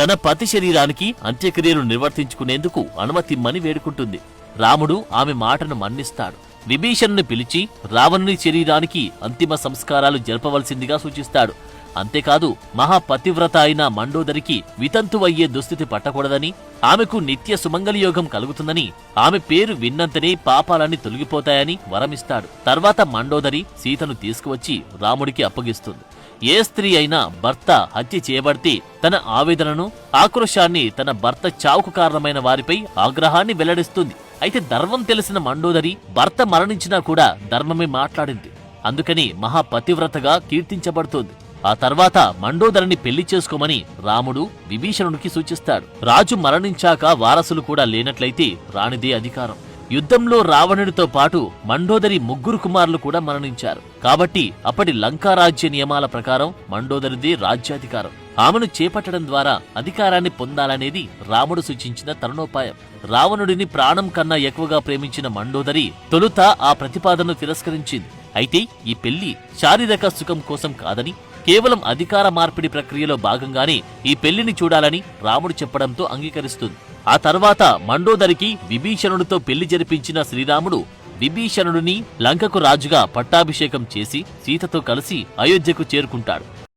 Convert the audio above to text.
తన పతి శరీరానికి అంత్యక్రియలు నిర్వర్తించుకునేందుకు అనుమతిమ్మని వేడుకుంటుంది. రాముడు ఆమె మాటను మన్నిస్తాడు. విభీషణుని పిలిచి రావణుని శరీరానికి అంతిమ సంస్కారాలు జరపవలసిందిగా సూచిస్తాడు. అంతేకాదు మహాపతివ్రత అయిన మండోదరికి వితంతువయ్యే దుస్థితి పట్టకూడదని, ఆమెకు నిత్య సుమంగళయోగం కలుగుతుందని, ఆమె పేరు విన్నంతనే పాపాలన్నీ తొలగిపోతాయని వరమిస్తాడు. తర్వాత మండోదరి సీతను తీసుకువచ్చి రాముడికి అప్పగిస్తుంది. ఏ స్త్రీ అయినా భర్త హత్య చేయబడితే తన ఆవేదనను, ఆక్రోశాన్ని తన భర్త చావుకు కారణమైన వారిపై ఆగ్రహాన్ని వెల్లడిస్తుంది. అయితే ధర్మం తెలిసిన మండోదరి భర్త మరణించినా కూడా ధర్మమే మాట్లాడింది. అందుకని మహాపతివ్రతగా కీర్తించబడుతోంది. ఆ తర్వాత మండోదరిని పెళ్లి చేసుకోమని రాముడు విభీషణుడికి సూచిస్తాడు. రాజు మరణించాక వారసులు కూడా లేనట్లయితే రాణిదే అధికారం. యుద్ధంలో రావణుడితో పాటు మండోదరి 3 కుమారులు కూడా మరణించారు. కాబట్టి అప్పటి లంకారాజ్య నియమాల ప్రకారం మండోదరిదే రాజ్యాధికారం. ఆమెను చేపట్టడం ద్వారా అధికారాన్ని పొందాలనేది రాముడు సూచించిన తరుణోపాయం. రావణుడిని ప్రాణం కన్నా ఎక్కువగా ప్రేమించిన మండోదరి తొలుత ఆ ప్రతిపాదనను తిరస్కరించింది. అయితే ఈ పెళ్లి శారీరక సుఖం కోసం కాదని, కేవలం అధికార మార్పిడి ప్రక్రియలో భాగంగానే ఈ పెళ్లిని చూడాలని రాముడు చెప్పడంతో అంగీకరిస్తుంది. ఆ తర్వాత మండోదరికి విభీషణుడితో పెళ్లి జరిపించిన శ్రీరాముడు విభీషణుడిని లంకకు రాజుగా పట్టాభిషేకం చేసి సీతతో కలిసి అయోధ్యకు చేరుకుంటాడు.